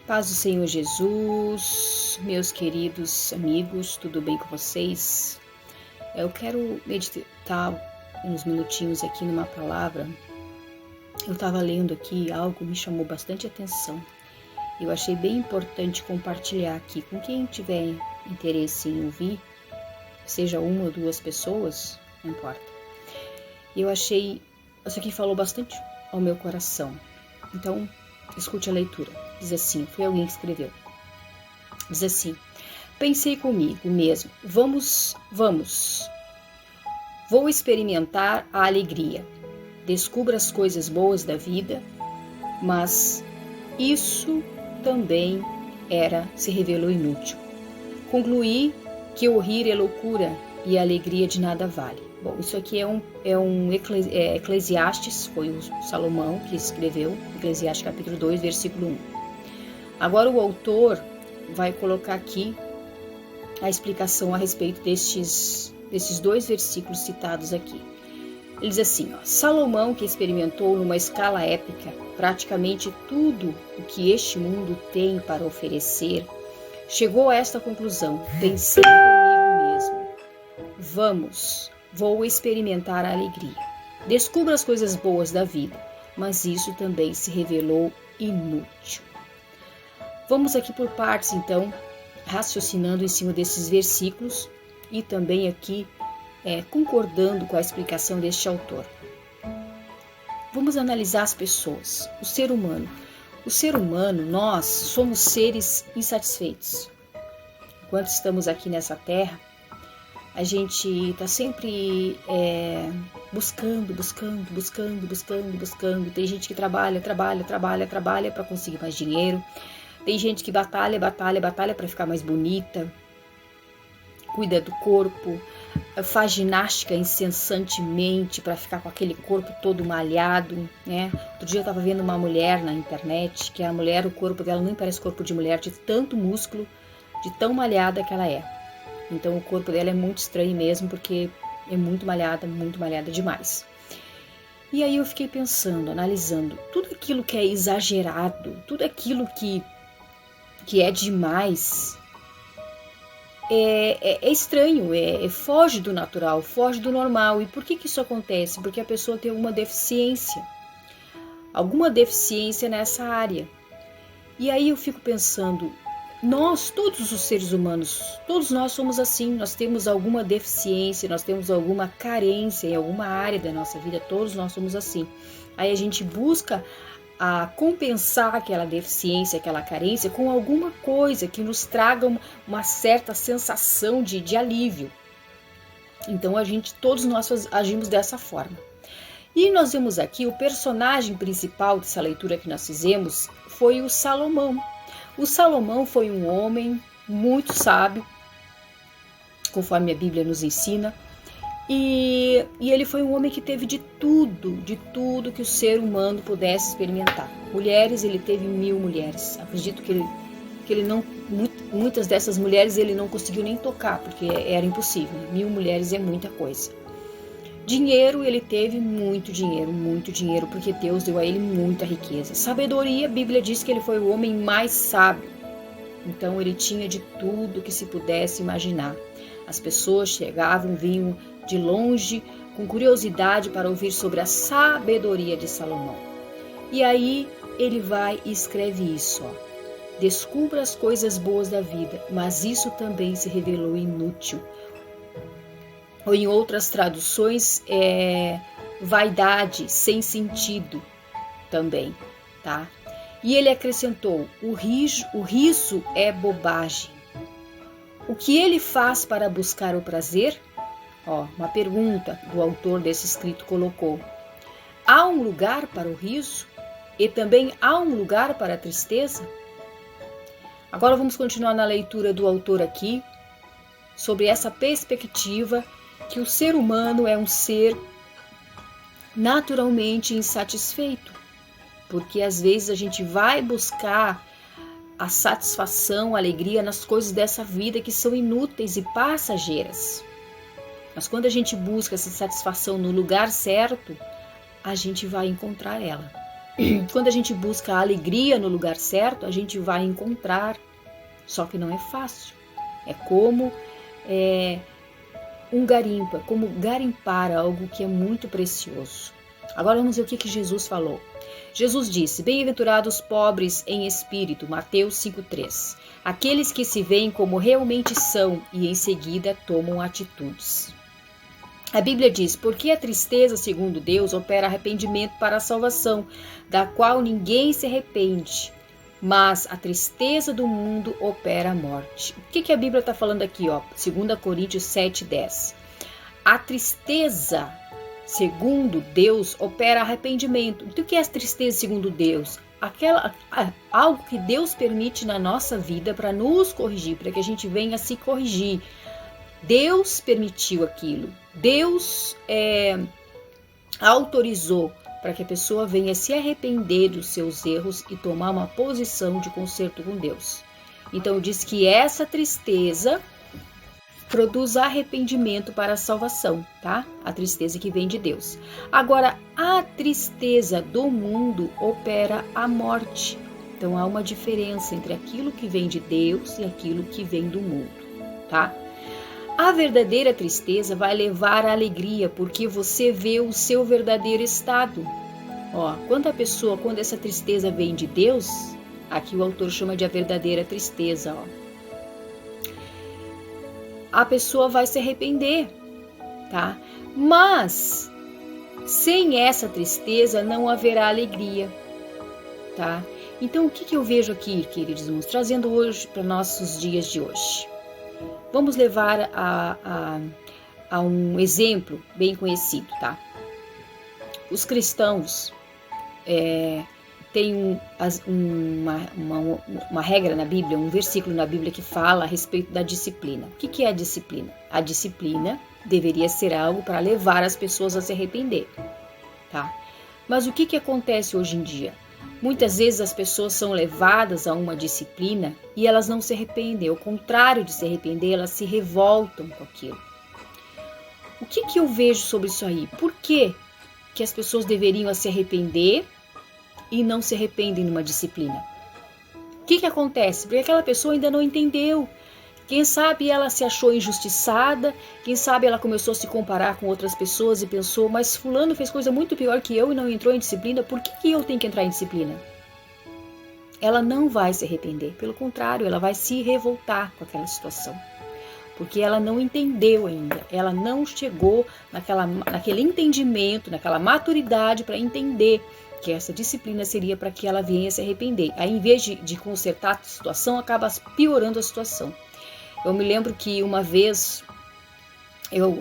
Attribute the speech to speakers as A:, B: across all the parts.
A: Paz do Senhor Jesus, meus queridos amigos, tudo bem com vocês? Eu quero meditar uns minutinhos aqui numa palavra. Eu estava lendo aqui, algo me chamou bastante atenção. Eu achei bem importante compartilhar aqui com quem tiver interesse em ouvir, seja uma ou duas pessoas, não importa. Eu achei, isso aqui falou bastante ao meu coração. Então, escute a leitura. Diz assim, foi alguém que escreveu. Diz assim: pensei comigo mesmo, vamos. Vou experimentar a alegria. Descubra as coisas boas da vida, mas isso também se revelou inútil. Concluí que o rir é loucura e a alegria de nada vale. Bom, isso aqui é Eclesiastes, foi o Salomão que escreveu, Eclesiastes capítulo 2, versículo 1. Agora o autor vai colocar aqui a explicação a respeito desses dois versículos citados aqui. Ele diz assim, Salomão, que experimentou numa escala épica praticamente tudo o que este mundo tem para oferecer, chegou a esta conclusão: pensei comigo mesmo, vou experimentar a alegria. Descubra as coisas boas da vida, mas isso também se revelou inútil. Vamos aqui por partes, então, raciocinando em cima desses versículos e também aqui concordando com a explicação deste autor. Vamos analisar as pessoas, o ser humano. O ser humano, nós somos seres insatisfeitos. Enquanto estamos aqui nessa terra, a gente está sempre buscando. Tem gente que trabalha para conseguir mais dinheiro. Tem gente que batalha para ficar mais bonita, cuida do corpo, faz ginástica incessantemente para ficar com aquele corpo todo malhado, né? Outro dia eu estava vendo uma mulher na internet, que a mulher, o corpo dela nem parece corpo de mulher, de tanto músculo, de tão malhada que ela é. Então o corpo dela é muito estranho mesmo, porque é muito malhada demais. E aí eu fiquei pensando, analisando, tudo aquilo que é exagerado, tudo aquilo que é demais, é estranho, foge do natural, foge do normal. E por que isso acontece? Porque a pessoa tem alguma deficiência nessa área. E aí eu fico pensando, nós, todos os seres humanos, todos nós somos assim, nós temos alguma deficiência, nós temos alguma carência em alguma área da nossa vida, todos nós somos assim. Aí a gente busca a compensar aquela deficiência, aquela carência com alguma coisa que nos traga uma certa sensação de alívio. Então todos nós agimos dessa forma. E nós vemos aqui, o personagem principal dessa leitura que nós fizemos foi o Salomão. O Salomão foi um homem muito sábio, conforme a Bíblia nos ensina, e ele foi um homem que teve de tudo que o ser humano pudesse experimentar. Mulheres, ele teve 1000 mulheres. Acredito que ele não, muitas dessas mulheres ele não conseguiu nem tocar, porque era impossível. 1000 mulheres é muita coisa. Dinheiro, ele teve muito dinheiro, porque Deus deu a ele muita riqueza. Sabedoria, a Bíblia diz que ele foi o homem mais sábio. Então ele tinha de tudo que se pudesse imaginar. As pessoas chegavam, vinham de longe, com curiosidade para ouvir sobre a sabedoria de Salomão. E aí ele vai e escreve isso, Descubra as coisas boas da vida, mas isso também se revelou inútil. Ou em outras traduções, vaidade, sem sentido também, tá? E ele acrescentou, o riso é bobagem. O que ele faz para buscar o prazer? Uma pergunta do autor desse escrito colocou. Há um lugar para o riso? E também há um lugar para a tristeza? Agora vamos continuar na leitura do autor aqui, sobre essa perspectiva que o ser humano é um ser naturalmente insatisfeito, porque às vezes a gente vai buscar a satisfação, a alegria nas coisas dessa vida que são inúteis e passageiras. Mas quando a gente busca essa satisfação no lugar certo, a gente vai encontrar ela. quando a gente busca a alegria no lugar certo, a gente vai encontrar, só que não é fácil. É como um garimpa, como garimpar algo que é muito precioso. Agora vamos ver o que Jesus falou. Jesus disse: bem-aventurados os pobres em espírito, Mateus 5,3. Aqueles que se veem como realmente são e em seguida tomam atitudes. A Bíblia diz: porque a tristeza, segundo Deus, opera arrependimento para a salvação, da qual ninguém se arrepende, mas a tristeza do mundo opera a morte. O que a Bíblia está falando aqui? 2 Coríntios 7,10. A tristeza, segundo Deus, opera arrependimento. O que é a tristeza segundo Deus? Algo que Deus permite na nossa vida para nos corrigir, para que a gente venha se corrigir. Deus permitiu aquilo. Deus autorizou para que a pessoa venha se arrepender dos seus erros e tomar uma posição de conserto com Deus. Então diz que essa tristeza produz arrependimento para a salvação, tá? A tristeza que vem de Deus. Agora, a tristeza do mundo opera a morte. Então há uma diferença entre aquilo que vem de Deus e aquilo que vem do mundo, tá? A verdadeira tristeza vai levar à alegria, porque você vê o seu verdadeiro estado. Quando essa tristeza vem de Deus, aqui o autor chama de a verdadeira tristeza, a pessoa vai se arrepender, tá? Mas sem essa tristeza não haverá alegria, tá? Então o que eu vejo aqui, queridos irmãos, trazendo hoje para nossos dias de hoje? Vamos levar a um exemplo bem conhecido, tá? Os cristãos têm uma regra na Bíblia, um versículo na Bíblia que fala a respeito da disciplina. O que é a disciplina? A disciplina deveria ser algo para levar as pessoas a se arrepender, tá? Mas o que acontece hoje em dia? Muitas vezes as pessoas são levadas a uma disciplina e elas não se arrependem. Ao contrário de se arrepender, elas se revoltam com aquilo. O que eu vejo sobre isso aí? Por que as pessoas deveriam se arrepender e não se arrependem numa disciplina? O que acontece? Porque aquela pessoa ainda não entendeu. Quem sabe ela se achou injustiçada, quem sabe ela começou a se comparar com outras pessoas e pensou, mas fulano fez coisa muito pior que eu e não entrou em disciplina, por que eu tenho que entrar em disciplina? Ela não vai se arrepender, pelo contrário, ela vai se revoltar com aquela situação. Porque ela não entendeu ainda, ela não chegou naquele entendimento, naquela maturidade para entender que essa disciplina seria para que ela venha se arrepender. Aí, em vez de consertar a situação, acaba piorando a situação. Eu me lembro que uma vez,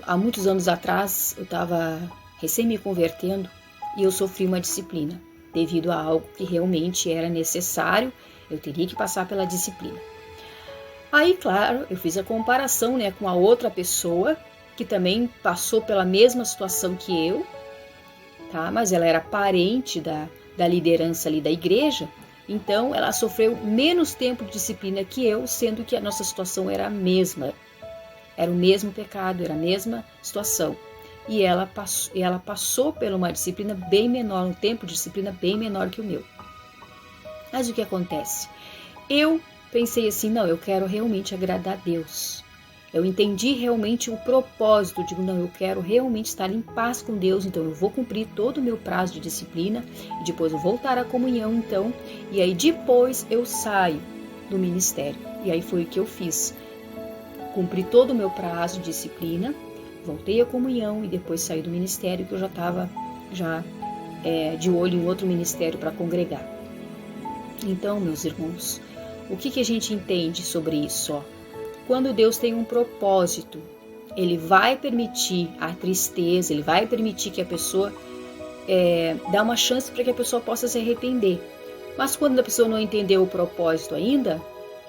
A: há muitos anos atrás, eu estava recém me convertendo e eu sofri uma disciplina devido a algo que realmente era necessário, eu teria que passar pela disciplina. Aí, claro, eu fiz a comparação, com a outra pessoa que também passou pela mesma situação que eu, tá? Mas ela era parente da liderança ali da igreja. Então, ela sofreu menos tempo de disciplina que eu, sendo que a nossa situação era a mesma. Era o mesmo pecado, era a mesma situação. E ela passou por uma disciplina bem menor, um tempo de disciplina bem menor que o meu. Mas o que acontece? Eu pensei assim, não, eu quero realmente agradar a Deus. Eu entendi realmente o propósito, digo, não, eu quero realmente estar em paz com Deus, então eu vou cumprir todo o meu prazo de disciplina e depois eu voltar à comunhão, então, e aí depois eu saio do ministério. E aí foi o que eu fiz. Cumpri todo o meu prazo de disciplina, voltei à comunhão e depois saí do ministério, que eu já estava de olho em outro ministério para congregar. Então, meus irmãos, o que a gente entende sobre isso? Quando Deus tem um propósito, Ele vai permitir a tristeza, Ele vai permitir que a pessoa dá uma chance para que a pessoa possa se arrepender. Mas quando a pessoa não entendeu o propósito ainda,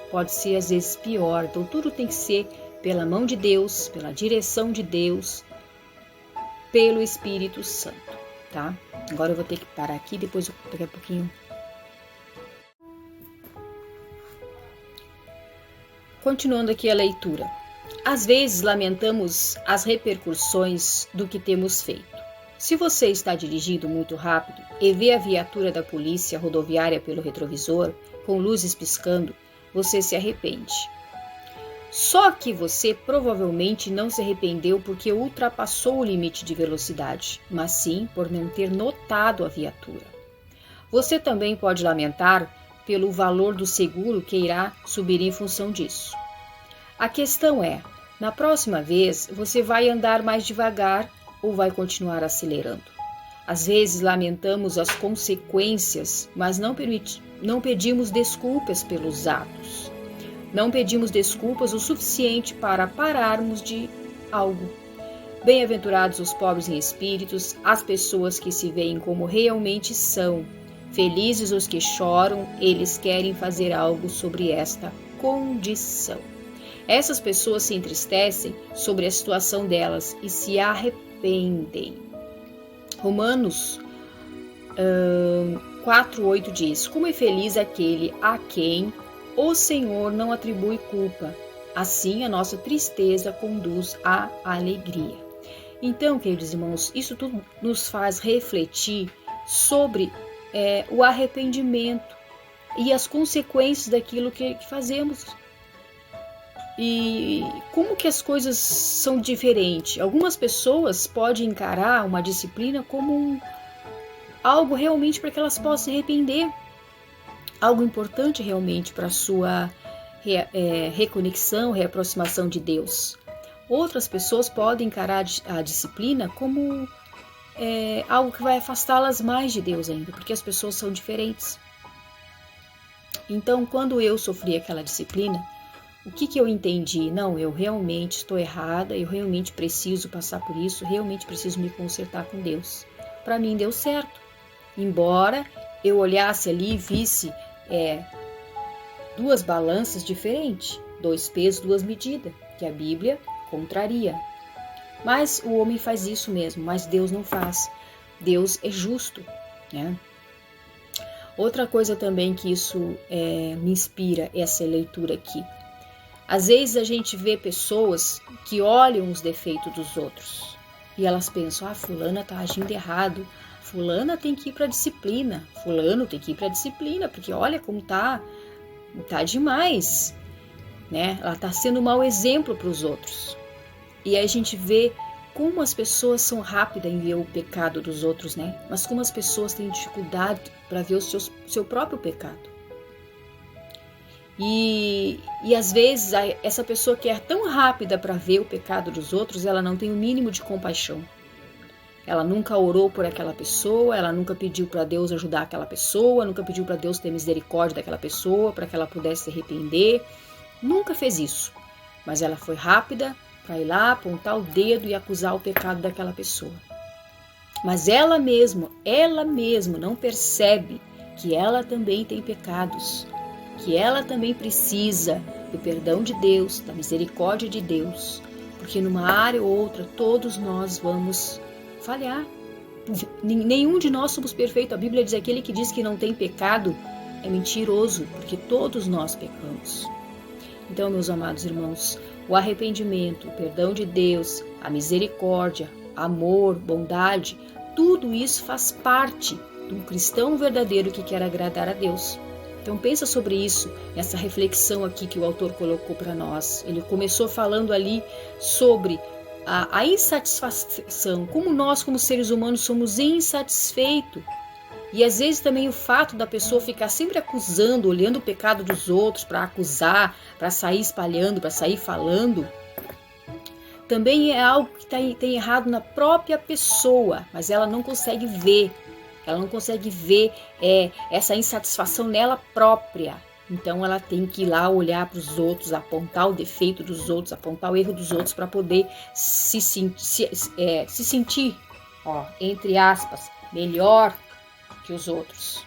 A: pode ser às vezes pior. Então tudo tem que ser pela mão de Deus, pela direção de Deus, pelo Espírito Santo, tá? Agora eu vou ter que parar aqui, depois daqui a pouquinho. Continuando aqui a leitura. Às vezes lamentamos as repercussões do que temos feito. Se você está dirigindo muito rápido e vê a viatura da polícia rodoviária pelo retrovisor, com luzes piscando, você se arrepende. Só que você provavelmente não se arrependeu porque ultrapassou o limite de velocidade, mas sim por não ter notado a viatura. Você também pode lamentar pelo valor do seguro que irá subir em função disso. A questão é, na próxima vez você vai andar mais devagar ou vai continuar acelerando? Às vezes lamentamos as consequências, mas não pedimos desculpas pelos atos. Não pedimos desculpas o suficiente para pararmos de algo. Bem-aventurados os pobres em espíritos, as pessoas que se veem como realmente são. Felizes os que choram, eles querem fazer algo sobre esta condição. Essas pessoas se entristecem sobre a situação delas e se arrependem. Romanos 4:8 diz: como é feliz aquele a quem o Senhor não atribui culpa. Assim a nossa tristeza conduz à alegria. Então, queridos irmãos, isso tudo nos faz refletir sobre o arrependimento e as consequências daquilo que fazemos. E como que as coisas são diferentes? Algumas pessoas podem encarar uma disciplina como algo realmente para que elas possam se arrepender. Algo importante realmente para a sua reconexão, reaproximação de Deus. Outras pessoas podem encarar a disciplina como algo que vai afastá-las mais de Deus ainda, porque as pessoas são diferentes. Então, quando eu sofri aquela disciplina, o que eu entendi? Não, eu realmente estou errada, eu realmente preciso passar por isso, realmente preciso me consertar com Deus. Para mim deu certo, embora eu olhasse ali e visse duas balanças diferentes, 2 pesos, 2 medidas, que a Bíblia contraria. Mas o homem faz isso mesmo, mas Deus não faz. Deus é justo, né? Outra coisa também que isso me inspira, essa leitura aqui. Às vezes a gente vê pessoas que olham os defeitos dos outros e elas pensam, fulana está agindo errado, fulana tem que ir para a disciplina, fulano tem que ir para a disciplina, porque olha como tá demais, né? Ela está sendo um mau exemplo para os outros. E aí a gente vê como as pessoas são rápidas em ver o pecado dos outros, né? Mas como as pessoas têm dificuldade para ver o seu próprio pecado. E às vezes essa pessoa que é tão rápida para ver o pecado dos outros, ela não tem o mínimo de compaixão. Ela nunca orou por aquela pessoa, ela nunca pediu para Deus ajudar aquela pessoa, nunca pediu para Deus ter misericórdia daquela pessoa, para que ela pudesse se arrepender. Nunca fez isso. Mas ela foi rápida para ir lá, apontar o dedo e acusar o pecado daquela pessoa. Mas ela mesma não percebe que ela também tem pecados, que ela também precisa do perdão de Deus, da misericórdia de Deus, porque numa área ou outra todos nós vamos falhar. Nenhum de nós somos perfeitos. A Bíblia diz que aquele que diz que não tem pecado é mentiroso, porque todos nós pecamos. Então, meus amados irmãos, o arrependimento, o perdão de Deus, a misericórdia, amor, bondade, tudo isso faz parte de um cristão verdadeiro que quer agradar a Deus. Então pensa sobre isso, essa reflexão aqui que o autor colocou para nós. Ele começou falando ali sobre a insatisfação, como nós como seres humanos somos insatisfeitos. E às vezes também o fato da pessoa ficar sempre acusando, olhando o pecado dos outros para acusar, para sair espalhando, para sair falando, também é algo que tem errado na própria pessoa, mas ela não consegue ver. Ela não consegue ver essa insatisfação nela própria. Então ela tem que ir lá olhar para os outros, apontar o defeito dos outros, apontar o erro dos outros para poder se sentir, entre aspas, melhor que os outros.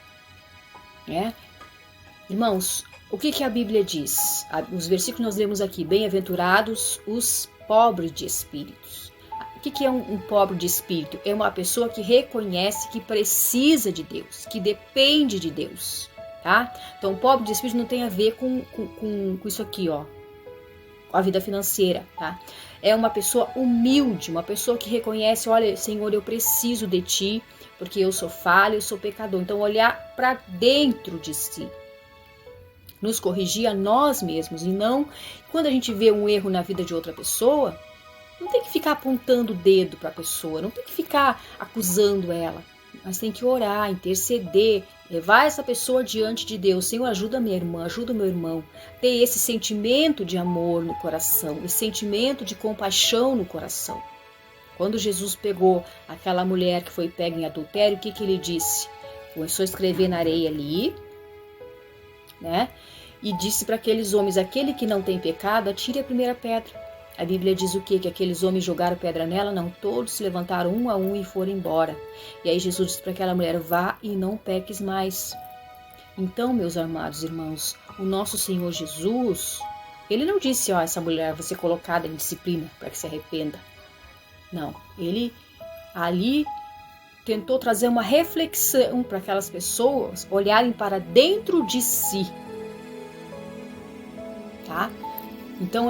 A: Né? Irmãos, o que a Bíblia diz? Os versículos que nós lemos aqui, bem-aventurados os pobres de espíritos. O que é um pobre de espírito? É uma pessoa que reconhece que precisa de Deus, que depende de Deus, tá? Então, pobre de espírito não tem a ver com isso aqui, a vida financeira, tá? É uma pessoa humilde, uma pessoa que reconhece, olha, Senhor, eu preciso de Ti, porque eu sou falho, eu sou pecador. Então, olhar para dentro de si, nos corrigir a nós mesmos, e não, quando a gente vê um erro na vida de outra pessoa, não tem que ficar apontando o dedo para a pessoa, não tem que ficar acusando ela, mas tem que orar, interceder, levar essa pessoa diante de Deus. Senhor, ajuda minha irmã, ajuda meu irmão. Ter esse sentimento de amor no coração, esse sentimento de compaixão no coração. Quando Jesus pegou aquela mulher que foi pega em adultério, o que ele disse? Começou a escrever na areia ali, né? E disse para aqueles homens, aquele que não tem pecado, atire a primeira pedra. A Bíblia diz o quê? Que aqueles homens jogaram pedra nela? Não, todos se levantaram um a um e foram embora. E aí Jesus disse para aquela mulher, vá e não peques mais. Então, meus amados irmãos, o nosso Senhor Jesus, ele não disse, ó, essa mulher vai ser colocada em disciplina para que se arrependa. Não, ele ali tentou trazer uma reflexão para aquelas pessoas olharem para dentro de si. Tá? Então,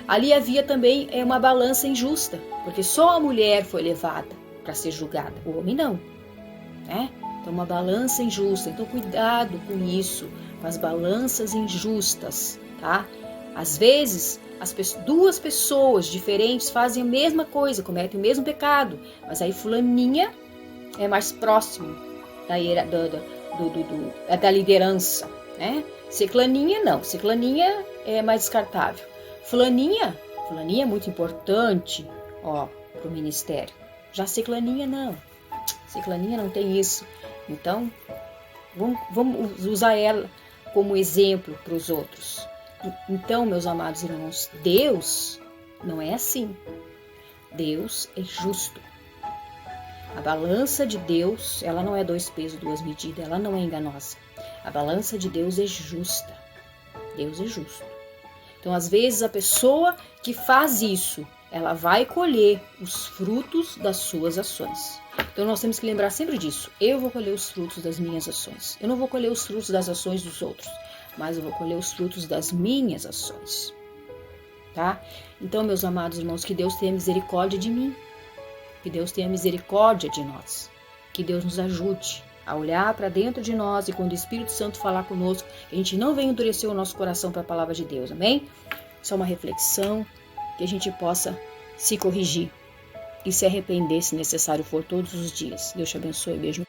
A: ali havia também uma balança injusta, porque só a mulher foi levada para ser julgada, o homem não. Né? Então, uma balança injusta. Então, cuidado com isso, com as balanças injustas. Tá? Às vezes, duas pessoas diferentes fazem a mesma coisa, cometem o mesmo pecado, mas aí fulaninha é mais próximo da liderança, né? Ciclaninha não, ciclaninha é mais descartável. Fulaninha é muito importante, ó, para o ministério. Já ciclaninha não tem isso. Então, vamos usar ela como exemplo para os outros. Então, meus amados irmãos, Deus não é assim. Deus é justo. A balança de Deus, ela não é 2 pesos, 2 medidas, ela não é enganosa. A balança de Deus é justa. Deus é justo. Então, às vezes, a pessoa que faz isso, ela vai colher os frutos das suas ações. Então, nós temos que lembrar sempre disso. Eu vou colher os frutos das minhas ações. Eu não vou colher os frutos das ações dos outros, mas eu vou colher os frutos das minhas ações. Tá? Então, meus amados irmãos, que Deus tenha misericórdia de mim. Que Deus tenha misericórdia de nós. Que Deus nos ajude a olhar para dentro de nós e quando o Espírito Santo falar conosco, a gente não venha endurecer o nosso coração para a palavra de Deus, amém? Só uma reflexão, que a gente possa se corrigir e se arrepender se necessário for todos os dias. Deus te abençoe, beijo.